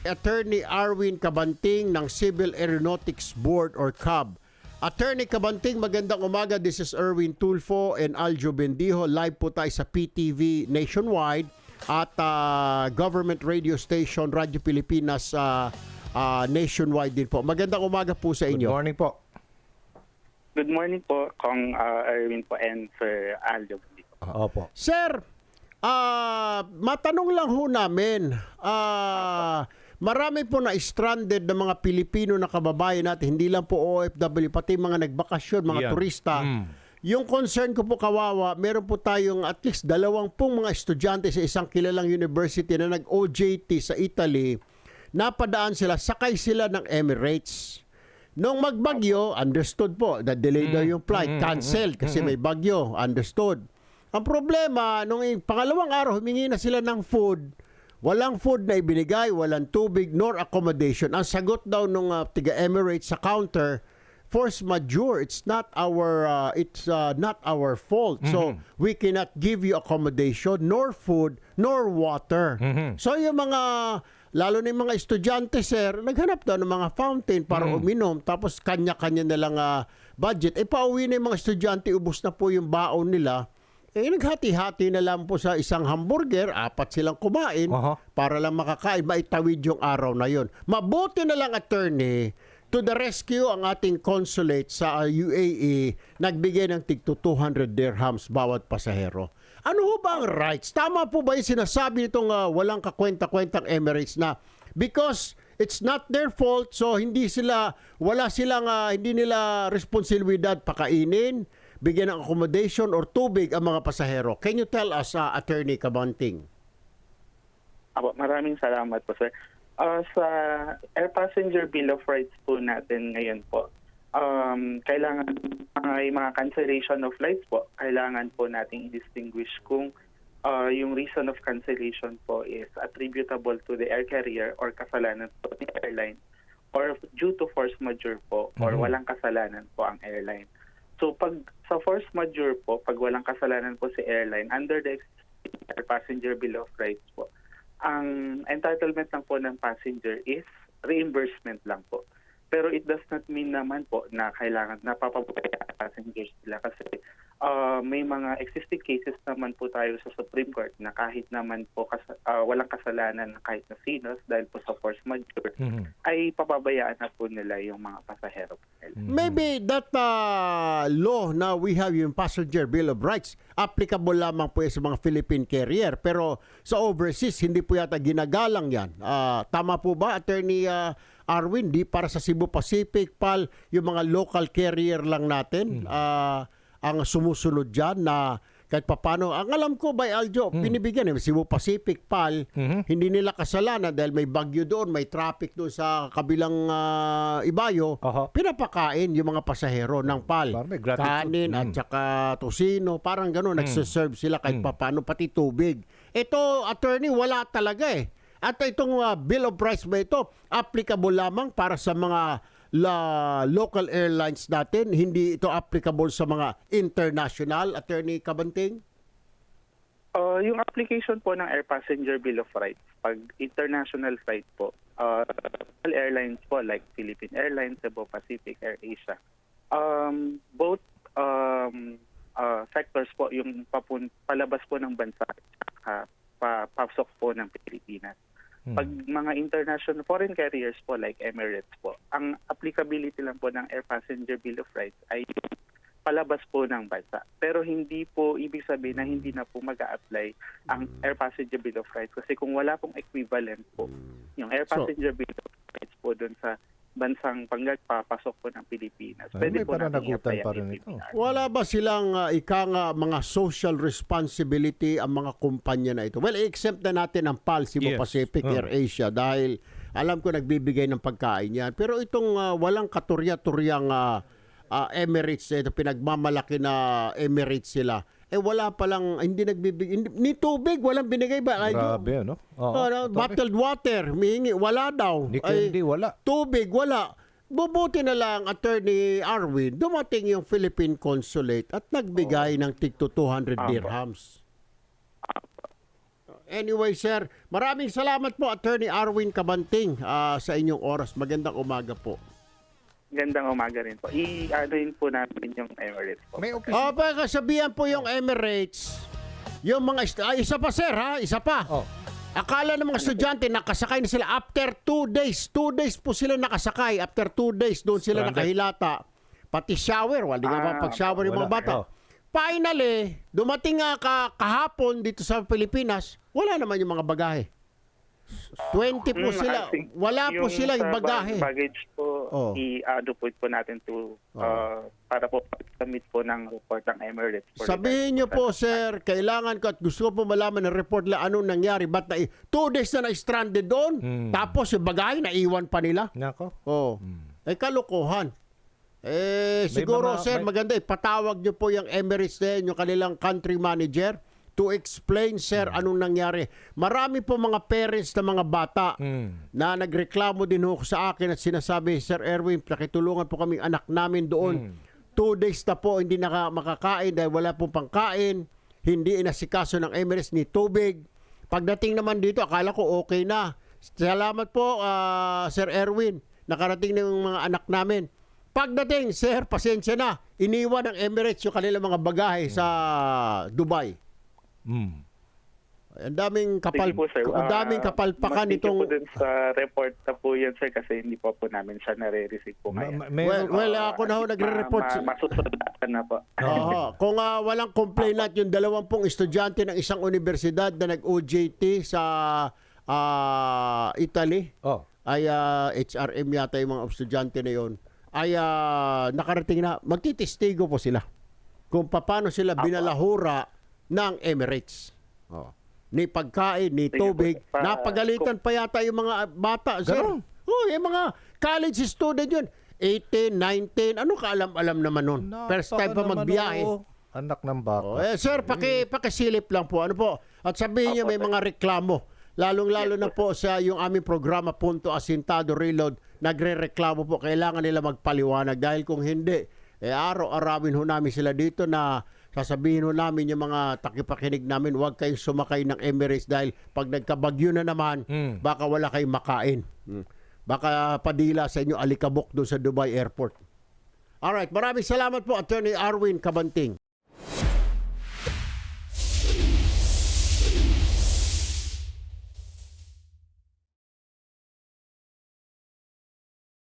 Attorney Arwin Cabanting ng Civil Aeronautics Board or CAB. Attorney Cabanting, magandang umaga. This is Erwin Tulfo and Aljo Bendijo. Live po tayo sa PTV Nationwide at government radio station Radyo Pilipinas nationwide din po. Magandang umaga po sa inyo. Good morning po. Good morning po, Kong Erwin po and Sir Aljo Bendijo. Opo. Sir, matanong lang ho namin, marami po na stranded na mga Pilipino na kababayan natin, hindi lang po OFW, pati mga nagbakasyon, mga turista. Yung concern ko po kawawa, meron po tayong at least 20 mga estudyante sa isang kilalang university na nag-OJT sa Italy. Napadaan sila, sakay sila ng Emirates. Nung magbagyo, understood po, na-delay daw yung flight, canceled kasi may bagyo, understood. Ang problema, nung pangalawang araw, humingi na sila ng food. Walang food na ibinigay, walang tubig, nor accommodation. Ang sagot daw nung tiga Emirates sa counter, force majeure. It's not our fault. So, we cannot give you accommodation, nor food, nor water. So, yung mga, lalo na yung mga estudyante, sir, naghanap daw ng mga fountain para uminom, tapos kanya-kanya na lang budget. Pauwi na yung mga estudyante, ubos na po yung baon nila. Naghati-hati na lang po sa isang hamburger, 4 silang kumain para lang makakain, maitawid yung araw na yon. Mabuti na lang, attorney, to the rescue ang ating consulate sa UAE, nagbigay ng tig 200 dirhams bawat pasahero. Ano ho ba ang rights? Tama po ba yung sinasabi nitong walang kakwenta-kwentang Emirates na because it's not their fault, so hindi nila responsibilidad pakainin, bigyan ng accommodation or tubig ang mga pasahero. Can you tell us, Attorney Cabanting? Maraming salamat po, sir. Sa Air Passenger Bill of Rights po natin ngayon po, kailangan may mga cancellation of flights po. Kailangan po nating i-distinguish kung yung reason of cancellation po is attributable to the air carrier or kasalanan po ng airline, or due to force majeure po, or walang kasalanan po ang airline. So pag sa force majeure po, pag walang kasalanan po si airline, under the Air Passenger Bill of Rights po, ang entitlement lang po ng passenger is reimbursement lang po. Pero it does not mean naman po na kailangan napapabuhay ang passengers nila kasi may mga existing cases naman po tayo sa Supreme Court na kahit naman po walang kasalanan kahit na sino dahil po sa force majeure ay papabayaan na po nila yung mga pasahero. Maybe that law na we have yung Passenger Bill of Rights applicable lamang po sa mga Philippine carrier, pero sa overseas hindi po yata ginagalang yan. Tama po ba, Attorney Arwin? Di para sa Cebu Pacific, PAL, yung mga local carrier lang natin ang sumusunod dyan na kahit papano. Ang alam ko, by Aljo, pinibigyan Cebu Pacific, PAL, hindi nila kasalanan dahil may bagyo doon, may traffic doon sa kabilang Ibayo, pinapakain yung mga pasahero ng PAL. Kanin at saka tosino, parang gano'n, nagsiserve sila kahit papano, pati tubig. Ito, attorney, wala talaga eh. At itong Bill of Rights ba ito, applicable lamang para sa mga local airlines natin? Hindi ito applicable sa mga international, Attorney Cabanting? Yung application po ng Air Passenger Bill of Rights, pag international flight po, airlines po like Philippine Airlines, Cebu Pacific, AirAsia, both sectors po, yung palabas po ng bansa, papasok po ng Pilipinas. Pag mga international foreign carriers po like Emirates po, ang applicability lang po ng Air Passenger Bill of Rights ay palabas po ng bansa. Pero hindi po ibig sabihin na hindi na po mag-a-apply ang Air Passenger Bill of Rights kasi kung wala pong equivalent po yung Air Passenger Bill of Rights po doon sa bansang papasok po ng Pilipinas. Pwede po natin i-apply pa rin ito. Wala ba silang mga social responsibility ang mga kumpanya na ito? Well, exempt na natin ang PAL, Cebu Pacific, AirAsia dahil alam ko nagbibigay ng pagkain yan. Pero itong walang katurya-turyang Emirates, ito pinagmamalaki na Emirates sila. Wala palang, hindi nagbibigay, ni tubig, walang binigay ba? Grabe, ano? Bottled water, mihingi, wala daw. Hindi, wala. Tubig, wala. Bubuti na lang, Attorney Arwin, dumating yung Philippine Consulate at nagbigay ng tig 200 dirhams. Anyway, sir, maraming salamat po, Attorney Arwin Cabanting, sa inyong oras. Magandang umaga po. Gandang umaga rin po. I-adoin po natin yung Emirates po. May Kasabihan po yung Emirates, yung mga, isa pa sir ha, isa pa. Oh. Akala ng mga estudyante nakasakay na sila after 2 days. 2 days po sila nakasakay. After 2 days, doon sila Stranded. nakahilata. Pati shower, wala nga pag-shower yung mga wala. bata. Oh. Finally, dumating nga kahapon dito sa Pilipinas, wala naman yung mga bagahe. 20 po sila. I think Wala po sila yung sa bagahe. baggage po, Oh. i-adopt po natin to para po pag-submit po ng report ng Emirates. for Sabihin nyo po, sir, kailangan ko at gusto ko po malaman ng report na anong nangyari. Ba't 2 days na na-stranded doon? Tapos yung bagahe, naiwan pa nila? Nako. Oh. Kalokohan. Siguro, mga- sir, maganda ipatawag nyo po yung Emirates din, yung kanilang country manager to explain, sir, anong nangyari. Marami po mga parents na mga bata na nagreklamo din ho sa akin at sinasabi, Sir Erwin, pakitulungan po kaming anak namin doon. 2 days na po hindi makakain dahil wala pong pangkain, hindi inasikaso ng Emirates ni tubig. Pagdating naman dito, akala ko okay na. Salamat po, Sir Erwin, nakarating na yung mga anak namin. Pagdating, sir, pasensya na, iniwan ng Emirates yung kanilang mga bagahe sa Dubai. Ang daming kapal, Sige po, sir. ang daming kapalpakan Mag-thank you itong... po dun sa report na po yan, sir, kasi hindi po namin siya nare-receive po ngayon. Well, ako na ho nagre-report. Masusulatan na po. Oo. Kung walang complainant yung 20 estudyante ng isang universidad na nag-OJT sa Italy, Oh. ay HRM yata yung mga estudyante na yon, ay nakarating na, magtitistigo po sila kung paano sila binalahura ng Emirates. Oh. Ni pagkain, ni Sige tubig. po. Napagalitan pa yata yung mga bata. Sir. Ganun? Yung mga college student yun. 18, 19, ano kaalam-alam naman nun? First time pa magbiyahe. Anak ng baka. Sir, pakisilip lang po. Ano po? At sabihin niyo may mga reklamo. Lalong-lalo na po sa yung aming programa Punto Asintado Reload, nagre-reklamo po. Kailangan nila magpaliwanag dahil kung hindi, araw-arawin ho namin sila dito na sasabihin ho namin yung mga takipakinig namin, huwag kayong sumakay ng Emirates dahil pag nagkabagyo na naman, baka wala kayong makain. Baka padila sa inyo alikabok doon sa Dubai Airport. Alright, maraming salamat po, Attorney Arwin Cabanting.